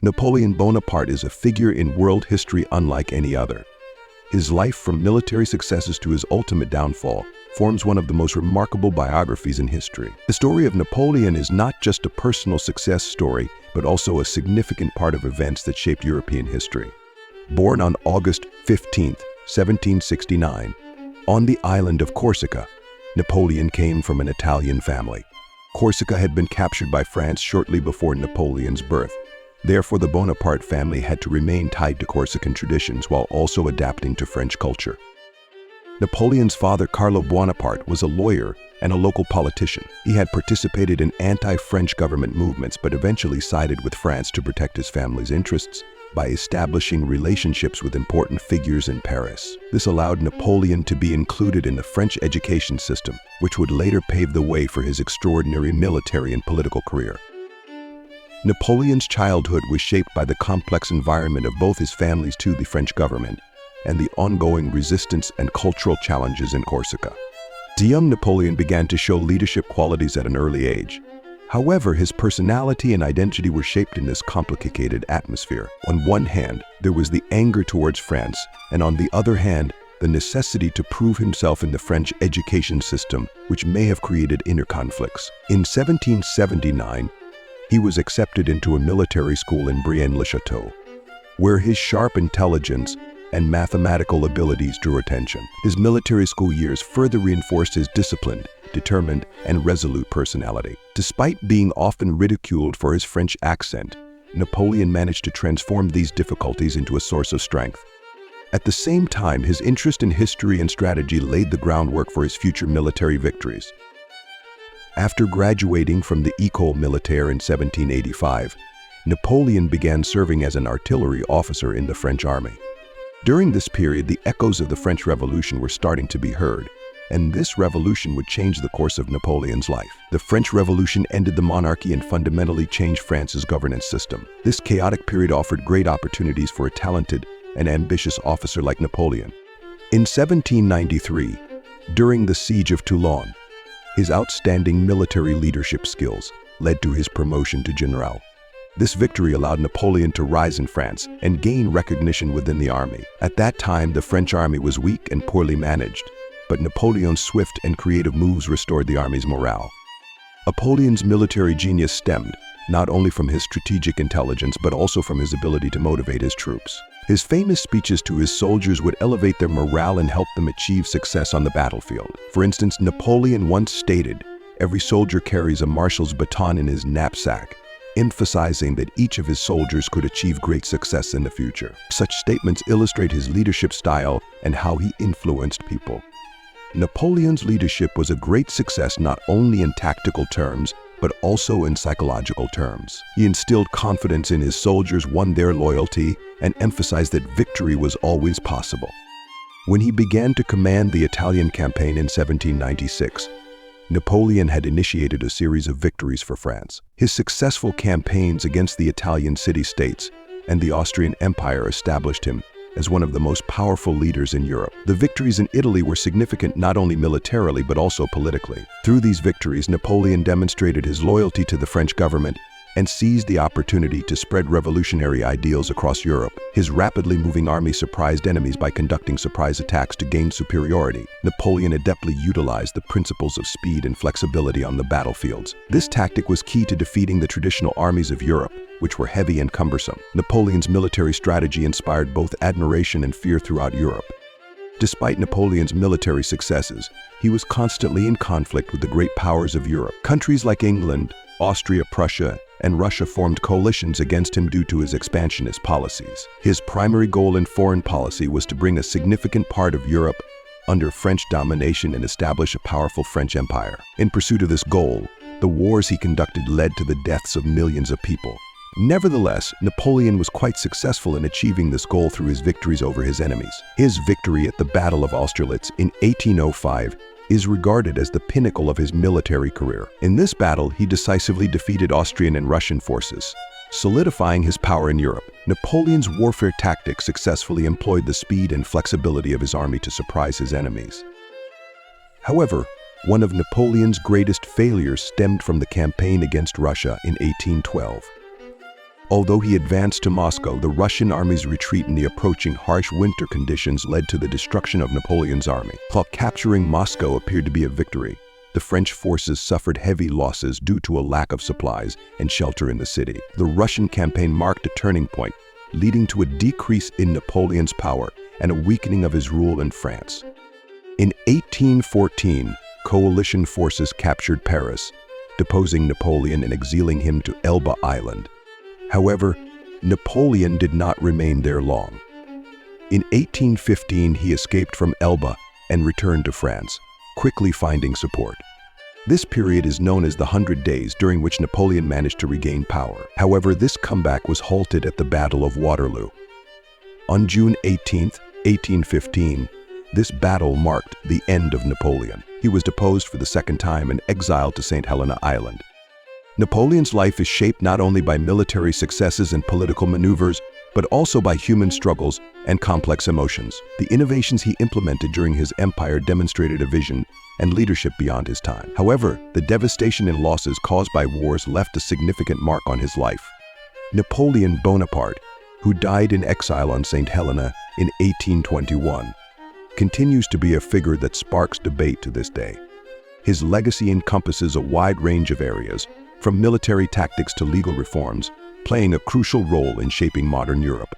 Napoleon Bonaparte is a figure in world history unlike any other. His life, from military successes to his ultimate downfall, forms one of the most remarkable biographies in history. The story of Napoleon is not just a personal success story, but also a significant part of events that shaped European history. Born on August 15, 1769, on the island of Corsica, Napoleon came from an Italian family. Corsica had been captured by France shortly before Napoleon's birth. Therefore, the Bonaparte family had to remain tied to Corsican traditions while also adapting to French culture. Napoleon's father, Carlo Bonaparte, was a lawyer and a local politician. He had participated in anti-French government movements, but eventually sided with France to protect his family's interests by establishing relationships with important figures in Paris. This allowed Napoleon to be included in the French education system, which would later pave the way for his extraordinary military and political career. Napoleon's childhood was shaped by the complex environment of both his families to the French government and the ongoing resistance and cultural challenges in Corsica. The young Napoleon began to show leadership qualities at an early age. However, his personality and identity were shaped in this complicated atmosphere. On one hand, there was the anger towards France, and on the other hand, the necessity to prove himself in the French education system, which may have created inner conflicts. In 1779, he was accepted into a military school in Brienne-le-Château, where his sharp intelligence and mathematical abilities drew attention. His military school years further reinforced his disciplined, determined, and resolute personality. Despite being often ridiculed for his French accent, Napoleon managed to transform these difficulties into a source of strength. At the same time, his interest in history and strategy laid the groundwork for his future military victories. After graduating from the École Militaire in 1785, Napoleon began serving as an artillery officer in the French army. During this period, the echoes of the French Revolution were starting to be heard, and this revolution would change the course of Napoleon's life. The French Revolution ended the monarchy and fundamentally changed France's governance system. This chaotic period offered great opportunities for a talented and ambitious officer like Napoleon. In 1793, during the Siege of Toulon, his outstanding military leadership skills led to his promotion to general. This victory allowed Napoleon to rise in France and gain recognition within the army. At that time, the French army was weak and poorly managed, but Napoleon's swift and creative moves restored the army's morale. Napoleon's military genius stemmed not only from his strategic intelligence, but also from his ability to motivate his troops. His famous speeches to his soldiers would elevate their morale and help them achieve success on the battlefield. For instance, Napoleon once stated, "Every soldier carries a marshal's baton in his knapsack," emphasizing that each of his soldiers could achieve great success in the future. Such statements illustrate his leadership style and how he influenced people. Napoleon's leadership was a great success not only in tactical terms, but also in psychological terms. He instilled confidence in his soldiers, won their loyalty, and emphasized that victory was always possible. When he began to command the Italian campaign in 1796, Napoleon had initiated a series of victories for France. His successful campaigns against the Italian city-states and the Austrian Empire established him as one of the most powerful leaders in Europe. The victories in Italy were significant not only militarily but also politically. Through these victories, Napoleon demonstrated his loyalty to the French government and seized the opportunity to spread revolutionary ideals across Europe. His rapidly moving army surprised enemies by conducting surprise attacks to gain superiority. Napoleon adeptly utilized the principles of speed and flexibility on the battlefields. This tactic was key to defeating the traditional armies of Europe, which were heavy and cumbersome. Napoleon's military strategy inspired both admiration and fear throughout Europe. Despite Napoleon's military successes, he was constantly in conflict with the great powers of Europe. Countries like England, Austria, Prussia, and Russia formed coalitions against him due to his expansionist policies. His primary goal in foreign policy was to bring a significant part of Europe under French domination and establish a powerful French empire. In pursuit of this goal, the wars he conducted led to the deaths of millions of people. Nevertheless, Napoleon was quite successful in achieving this goal through his victories over his enemies. His victory at the Battle of Austerlitz in 1805 is regarded as the pinnacle of his military career. In this battle, he decisively defeated Austrian and Russian forces, solidifying his power in Europe. Napoleon's warfare tactics successfully employed the speed and flexibility of his army to surprise his enemies. However, one of Napoleon's greatest failures stemmed from the campaign against Russia in 1812. Although he advanced to Moscow, the Russian army's retreat in the approaching harsh winter conditions led to the destruction of Napoleon's army. While capturing Moscow appeared to be a victory, the French forces suffered heavy losses due to a lack of supplies and shelter in the city. The Russian campaign marked a turning point, leading to a decrease in Napoleon's power and a weakening of his rule in France. In 1814, coalition forces captured Paris, deposing Napoleon and exiling him to Elba Island. However, Napoleon did not remain there long. In 1815, he escaped from Elba and returned to France, quickly finding support. This period is known as the 100 Days, during which Napoleon managed to regain power. However, this comeback was halted at the Battle of Waterloo. On June 18, 1815, this battle marked the end of Napoleon. He was deposed for the second time and exiled to St. Helena Island. Napoleon's life is shaped not only by military successes and political maneuvers, but also by human struggles and complex emotions. The innovations he implemented during his empire demonstrated a vision and leadership beyond his time. However, the devastation and losses caused by wars left a significant mark on his life. Napoleon Bonaparte, who died in exile on St. Helena in 1821, continues to be a figure that sparks debate to this day. His legacy encompasses a wide range of areas, from military tactics to legal reforms, playing a crucial role in shaping modern Europe.